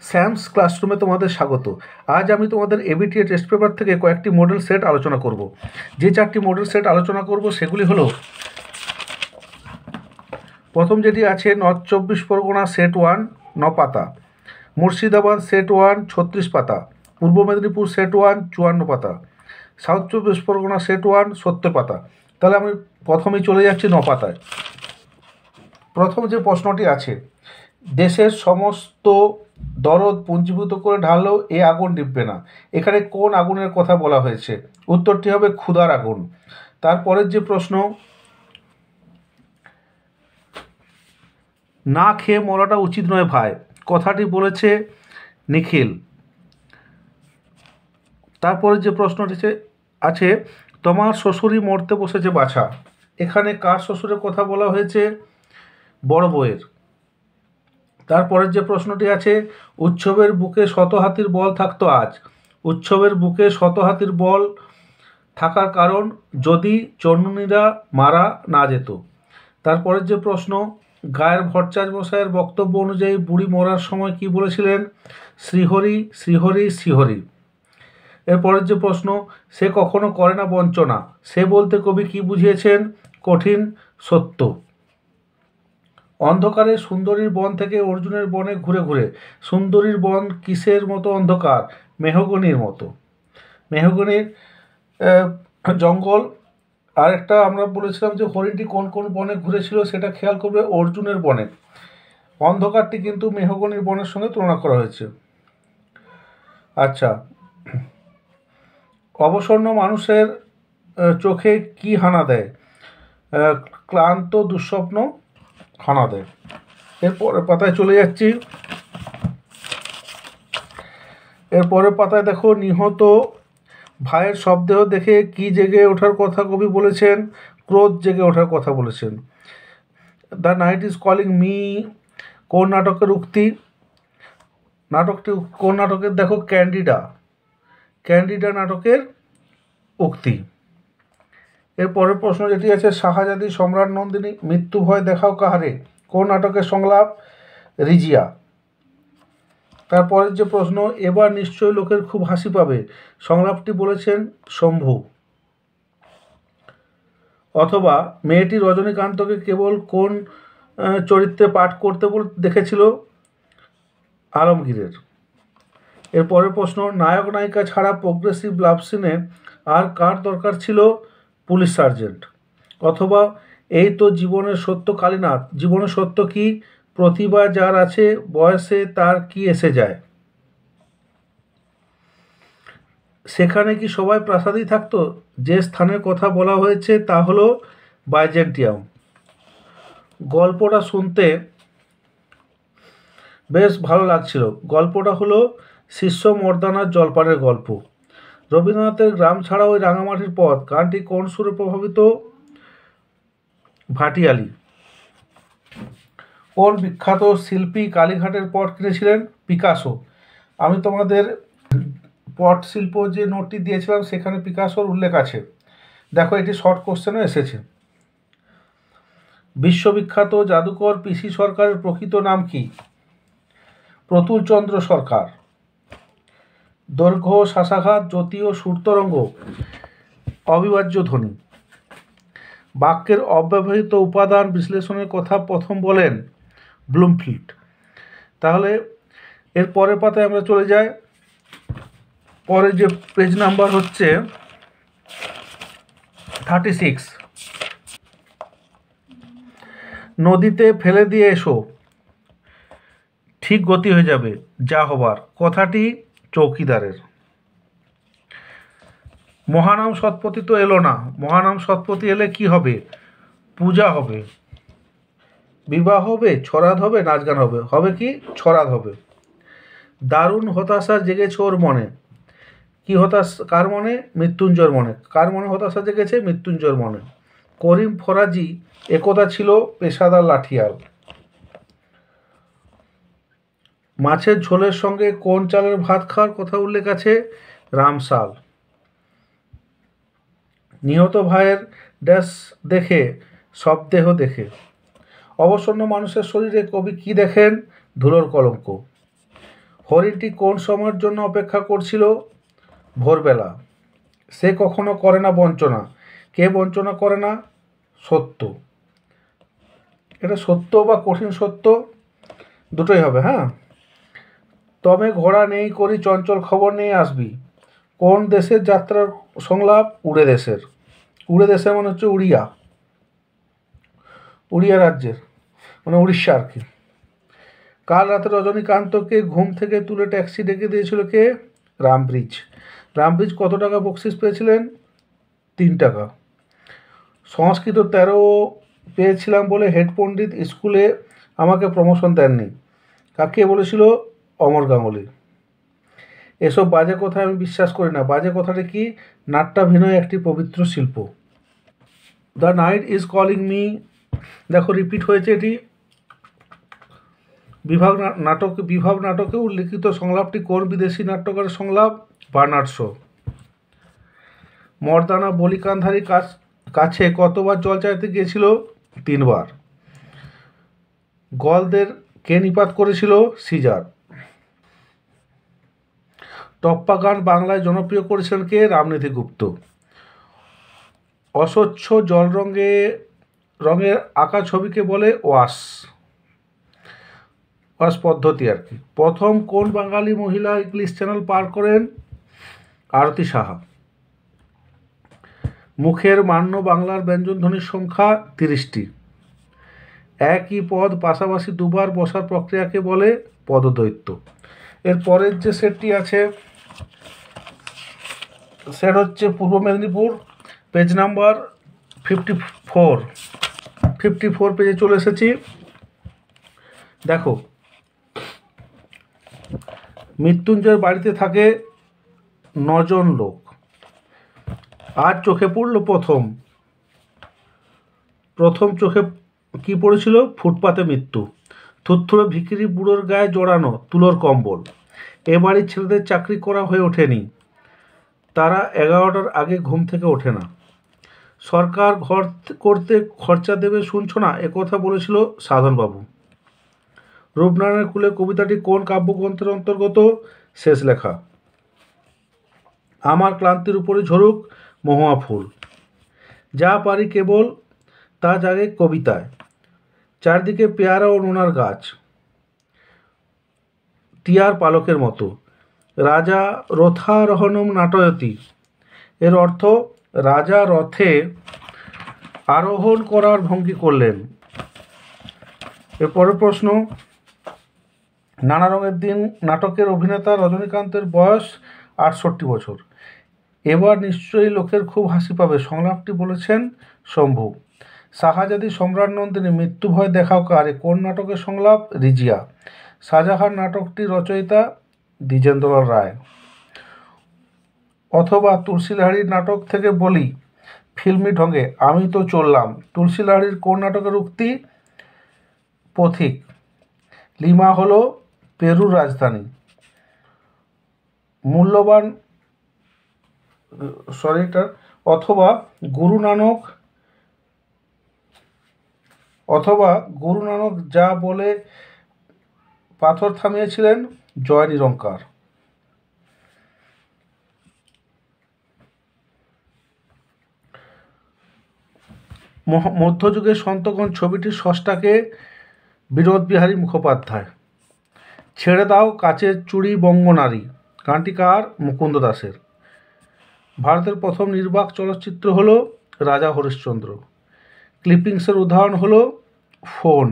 Sam's ক্লাসরুমে তোমাদের স্বাগত। আজ আমি তোমাদের এবিটিএ টেস্ট পেপার থেকে কয়েকটি মডেল সেট আলোচনা করব। যে চারটি মডেল সেট আলোচনা করব সেগুলি হলো, প্রথম যেটি আছে নর্থ 24 পরগনা সেট 1 9 পাতা, মুর্শিদাবাদ সেট 1 36 পাতা, পূর্ব মেদিনীপুর সেট 1 54 পাতা, সাউথ 24 পরগনা সেট 1 70 পাতা। তাহলে আমি প্রথমেই চলে যাচ্ছি 9 পাতায়। প্রথম যে প্রশ্নটি আছে, দেশের সমস্ত দরদ পুঞ্জীভূত করে ঢাললেও এ আগুন নিভবে না, এখানে কোন আগুনের কথা বলা হয়েছে? উত্তরটি হবে ক্ষুধার আগুন। তারপরের যে প্রশ্ন, না খেয়ে মরাটা উচিত নয় ভাই, কথাটি বলেছে নিখিল। তারপরে যে প্রশ্নটি আছে, তোমার শ্বশুরই মরতে বসেছে বাছা, এখানে কার শ্বশুরের কথা বলা হয়েছে? বড় বউয়ের। তারপরের যে প্রশ্নটি আছে, উৎসবের বুকে শত হাতির বল থাকতো আজ, উৎসবের বুকে শত হাতির বল থাকার কারণ যদি চন্ডুনীরা মারা না যেত। তারপরের যে প্রশ্ন, গায়ের ভট্টাচার্য মশাইয়ের বক্তব্য অনুযায়ী বুড়ি মরার সময় কি বলেছিলেন? শ্রীহরি শ্রীহরি শ্রীহরি। এরপরের যে প্রশ্ন, সে কখনো করে না বঞ্চনা, সে বলতে কবি কি বুঝিয়েছেন? কঠিন সত্য। অন্ধকারে সুন্দরীর বন থেকে অর্জুনের বনে ঘুরে ঘুরে, সুন্দরীর বন কিসের মতো অন্ধকার? মেহগনির মতো। মেহগনির জঙ্গল। আরেকটা আমরা বলেছিলাম যে হরিণটি কোন কোন বনে ঘুরেছিল, সেটা খেয়াল করবে, অর্জুনের বনে। অন্ধকারটি কিন্তু মেহগনির বনের সঙ্গে তুলনা করা হয়েছে। আচ্ছা, অবসন্ন মানুষের চোখে কি হানা দেয়? ক্লান্ত দুঃস্বপ্ন হানা দেয়। এরপরের পাতায় চলে যাচ্ছি। এরপরের পাতায় দেখো, নিহত ভাইয়ের শবদেহ দেখে কি জেগে ওঠার কথা কবি বলেছেন? ক্রোধ জেগে ওঠার কথা বলেছেন। The night is calling me কোন নাটকের উক্তি? নাটকটি কোন নাটকের? দেখো, ক্যান্ডিডা। ক্যান্ডিডা নাটকের উক্তি। এর পরের প্রশ্ন যেটি আছে, শাহজাদি সম্রাট নন্দিনী মৃত্যু ভয় দেখাও কাহারে, কোন নাটকের সংলাপ? রিজিয়া। তারপরের যে প্রশ্ন, এবার নিশ্চয়ই লোকের খুব হাসি পাবে, সংলাপটি বলেছেন শম্ভু। অথবা মেয়েটি রজনীকান্তকে কেবল কোন চরিত্রে পাঠ করতে দেখেছিল? আলমগীরের। এর পরের প্রশ্ন, নায়ক নায়িকা ছাড়া প্রোগ্রেসিভ লাভ সিনে আর কার দরকার ছিল? Police sergeant. অথবা এই তো জীবনের সত্য কালীনাথ, জীবনের সত্য কি? প্রতিভা যার আছে বয়সে তার কি এসে যায়? সেখানে কি সবাই প্রাসাদেই থাকতো? যে স্থানের কথা বলা হয়েছে তা হলো বাইজেন্টিয়াম। গল্পটা শুনতে বেশ ভালো লাগছিল। গল্পটা হলো শিষ্য মর্দানার জলপানের গল্প। রবীন্দ্রনাথের গ্রাম ছাড়া ওই রাঙামাটির পথ গানটি কোন সুরে প্রভাবিত? ভাটিয়ালি। কোন বিখ্যাত শিল্পী কালীঘাটের পট কিনেছিলেন? পিকাসো। আমি তোমাদের পট শিল্প যে নোটটি দিয়েছিলাম সেখানে পিকাসোর উল্লেখ আছে। দেখো, এটি শর্ট কোশ্চেনে এসেছে। বিশ্ববিখ্যাত জাদুকর পিসি সরকারের প্রকৃত নাম কি? প্রতুলচন্দ্র সরকার। দৈর্ঘ্য, শ্বাসাঘাত, জ্যোতি ও সুরতরঙ্গ অবিভাজ্য ধ্বনি। বাক্যের অব্যবহৃত উপাদান বিশ্লেষণের কথা প্রথম বলেন ব্লুমফিল্ড। তাহলে এর পরের পাতায় আমরা চলে যাই। পরে যে পেজ নাম্বার হচ্ছে 36। নদীতে ফেলে দিয়ে এসো, ঠিক গতি হয়ে যাবে যা হবার, কথাটি চৌকিদারের। মহানাম সৎপতি তো এলো না, মহানাম সৎপতি এলে কি হবে? পূজা হবে, বিবাহ হবে, ছড়াদ হবে, নাচ গান হবে। হবে কি? ছড়াদ হবে। দারুণ হতাশা জেগেছে ওর মনে। কি কার মনে? মৃত্যুঞ্জয়ের মনে। কার মনে হতাশা জেগেছে? মৃত্যুঞ্জয়ের মনে। করিম ফরাজি একদা ছিল পেশাদার লাঠিয়াল। মাছের ঝোলের সঙ্গে কোন চালের ভাত খাওয়ার কথা উল্লেখ আছে? রামশাল। নিহত ভাইয়ের ড্যাশ দেখে শবদেহ দেখে। অবসন্ন মানুষের শরীরে কবি কি দেখেন? ধুলোর কলঙ্ক। হরিণটি কোন সময়ের জন্য অপেক্ষা করছিল? ভোরবেলা। সে কখনো করে না বঞ্চনা। কে বঞ্চনা করে না? সত্য। এটা সত্য বা কঠিন সত্য দুটোই হবে, হ্যাঁ। তবে ঘোড়া নেই করি চঞ্চল খবর নিয়ে আসবি। কোন দেশের যাত্রার সংলাপ? উড়ে দেশের। উড়ে দেশের মানে হচ্ছে উড়িয়া, উড়িয়া রাজ্যের, মানে উড়িষ্যা আর কি। কাল রাতে রজনীকান্তকে ঘুম থেকে তুলে ট্যাক্সি ডেকে দিয়েছিল কে? রামব্রিজ। রামব্রিজ কত টাকা বকশিস পেয়েছিলেন? 3 টাকা। সংস্কৃত 13 পেয়েছিলাম বলে হেড পণ্ডিত স্কুলে আমাকে প্রমোশন দেননি। কাকে বলেছিল? অমর গাঙ্গুলি। এসব বাজে কথা আমি বিশ্বাস করি না। বাজে কথাটা কি? নাট্যাভিনয় একটি পবিত্র শিল্প। The night is calling me, দেখো রিপিট হয়েছে এটি। বিভাগ নাটকে উল্লিখিত সংলাপটি কোন বিদেশি নাট্যকারের সংলাপ? Bernard show. মর্দানা বলিকান্ধারীর কাছে কতবার জল চাইতে গিয়েছিল? 3 বার। গলদের কে নিপাত করেছিল? সিজার। টপ্পা গান বাংলায় জনপ্রিয় করেছিলেন কে? রামনিধি গুপ্ত। অস্বচ্ছ জল রঙের আঁকা ছবিকে বলে ওয়াশ পদ্ধতি আর কি। প্রথম কোন বাঙালি মহিলা ইংলিশ চ্যানেল পার করেন? আরতি সাহা। মুখের মান্য বাংলার ব্যঞ্জনধ্বনির সংখ্যা 30টি। একই পদ পাশাপাশি দুবার বসার প্রক্রিয়াকে বলে পদদ্বৈত। এর পরের যে সেটটি আছে সেট হচ্ছে পূর্ব মেদিনীপুর, পেজ নাম্বার 54 পেজে চলে এসেছি। দেখো, মৃত্যুঞ্জয়ের বাড়িতে থাকে 9 জন লোক। আজ চোখে পড়ল প্রথম চোখে কি পড়েছিল? ফুটপাতে মৃত্যু। থুরথুরে ভিখিরি বুড়োর গায়ে জড়ানো তুলোর কম্বল। এ বাড়ির ছেলেদের চাকরি করা হয়ে ওঠেনি, তারা 11টার আগে ঘুম থেকে ওঠে না। সরকার ঘর করতে খরচা দেবে শুনছ না, একথা বলেছিল সাধনবাবু। রূপনারায়ণের কুলে কবিতাটি কোন কাব্যগ্রন্থের অন্তর্গত? শেষ লেখা। আমার ক্লান্তির উপরে ঝরুক মহুয়া ফুল, যা পারি কেবল তা জাগে কবিতায়। চারদিকে পেয়ারা ও নোনার গাছ, টিয়ার পালকের মতো। রাজা রথারোহণম নাটয়তি, এর অর্থ রাজা রথে আরোহণ করার ভঙ্গি করলেন। এরপরের প্রশ্ন, নানা রঙের দিন নাটকের অভিনেতা রজনীকান্তের বয়স 68 বছর। এবার নিশ্চয়ই লোকের খুব হাসি পাবে, সংলাপটি বলেছেন শম্ভু। শাহজাদি সম্রাট নন্দিনী মৃত্যু ভয় দেখাও কারে কোন নাটকের সংলাপ? রিজিয়া। শাহজাহান নাটকটি রচয়িতা দ্বিজেন্দ্রলাল রায়। অথবা তুলসী লাহিড়ীর নাটক থেকে বলি ফিল্মি ঢঙে, আমি তো চললাম। তুলসী লাহিড়ীর কোন নাটকের উক্তি? পথিক। লিমা হলো পেরুর রাজধানী। মূল্যবান অথবা গুরু নানক যা বলে পাথর থামিয়েছিলেন? জয় নিরঙ্কার। মধ্যযুগের সন্তগণ ছবিটির স্রষ্টাকে? বিনোদ বিহারী মুখোপাধ্যায়। ছেড়ে দাও কাচের চুড়ি বঙ্গনারী গানটি কার? মুকুন্দ দাসের। ভারতের প্রথম নির্বাক চলচ্চিত্র হলো রাজা হরিশ্চন্দ্র। ক্লিপিংসের উদাহরণ হলো ফোন,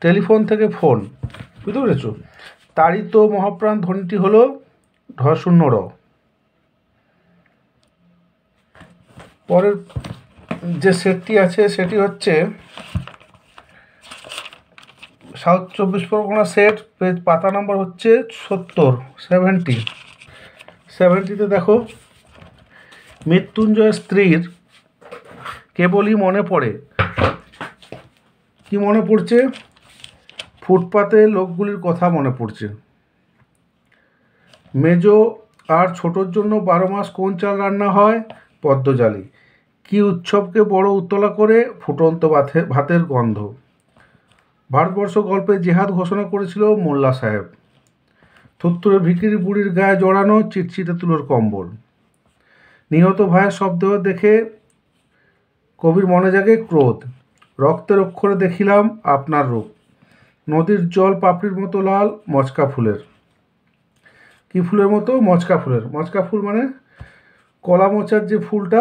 টেলিফোন থেকে ফোন, বুঝতে পেরেছ? তাড়িত মহাপ্রাণ ধ্বনিটি হলো ঢ শূন্য র। পরের যে সেটটি আছে সেটি হচ্ছে সাউথ 24 পরগনা সেট, পেজ পাতা নাম্বার হচ্ছে 70। দেখো, মৃত্যুঞ্জয় স্ত্রীর কেবলই মনে পড়ে, কি মনে পড়ছে? ফুটপাতে লোকগুলির কথা মনে পড়ছে। মেজো আর ছোটোর জন্য 12 মাস কোন চাল রান্না হয়? পদ্মজালি। কি উৎসবকে বড় উত্তলা করে? ফুটন্ত ভাতের গন্ধ। ভারতবর্ষ গল্পে জেহাদ ঘোষণা করেছিল মোল্লা সাহেব। থুত্তুরে ভিখিরি বুড়ির গায়ে জড়ানো চিটচিটে তুলোর কম্বল। নিহত ভাইয়ের শবদেহ দেখে কবির মনে জাগে ক্রোধ। রক্তের অক্ষরে দেখিলাম আপনার রূপ। নদীর জল পাপড়ির মতো লাল মচকা ফুলের। কি ফুলের মতো? মচকা ফুলের। মচকা ফুল মানে কলা মোচার যে ফুলটা,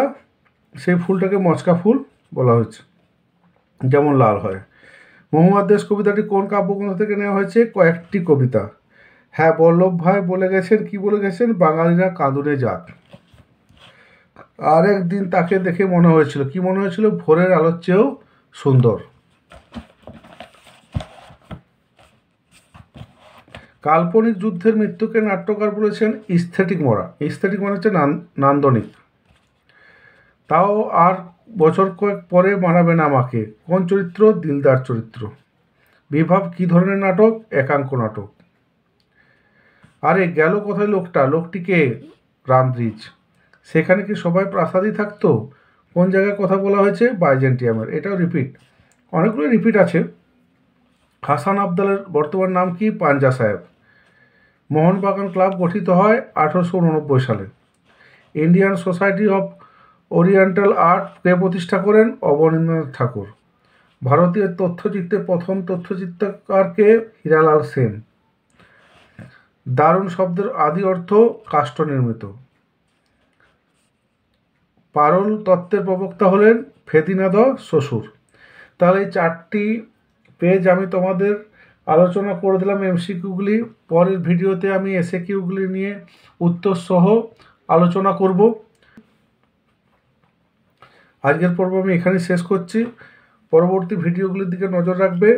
সেই ফুলটাকে মচকা ফুল বলা হয়েছে, যেমন লাল হয়। মহুয়ার দেশ কবিতাটি কোন কাব্যগ্রন্থ থেকে নেওয়া হয়েছে? কয়েকটি কবিতা। হ্যাঁ, বল্লভ ভাই বলে গেছেন, কি বলে গেছেন? বাঙালিরা কাঁদুনে জাত। আর একদিন তাকে দেখে মনে হয়েছিল, কি মনে হয়েছিল? ভোরের আলোর চেয়েও সুন্দর। কাল্পনিক যুদ্ধের মৃত্যুকে নাট্যকার বলেছেন স্থেটিক মরা। স্থেটিক মানে হচ্ছে নান্দনিক। তাও আর বছর কয়েক পরে মানাবে না আমাকে। কোন চরিত্র? দিলদার চরিত্র। বিভাব কি ধরনের নাটক? একাঙ্ক নাটক। আরে গেল কোথায় লোকটা? লোকটিকে রামব্রিজ। সেখানে কি সবাই প্রাসাদই থাকতো? কোন জায়গায় কথা বলা হয়েছে? বাইজেন্টিয়ামের। এটাও রিপিট, অনেকগুলো রিপিট আছে। হাসান আবদালের বর্তমান নাম কি? পাঞ্জা সাহেব। মোহনবাগান ক্লাব গঠিত হয় 1889 সালে। Indian Society of Oriental Art কে প্রতিষ্ঠা করেন? অবনীন্দ্রনাথ ঠাকুর। ভারতীয় তথ্যচিত্রের প্রথম তথ্যচিত্রকারকে? হীরালাল সেন। দারুণ শব্দের আদি অর্থ কাষ্ঠ নির্মিত। পারল তত্ত্বের প্রবক্তা হলেন ফেদিনাদ শ্বশুর। তাহলে এই 4টি পেজ আমি তোমাদের আলোচনা করে দিলাম এমসিকিউগুলি। পরের ভিডিওতে আমি এসএকিউগুলি নিয়ে উত্তর সহ আলোচনা করব। আজকের পর্ব আমি এখানেই শেষ করছি। পরবর্তী ভিডিওগুলির দিকে নজর রাখবে।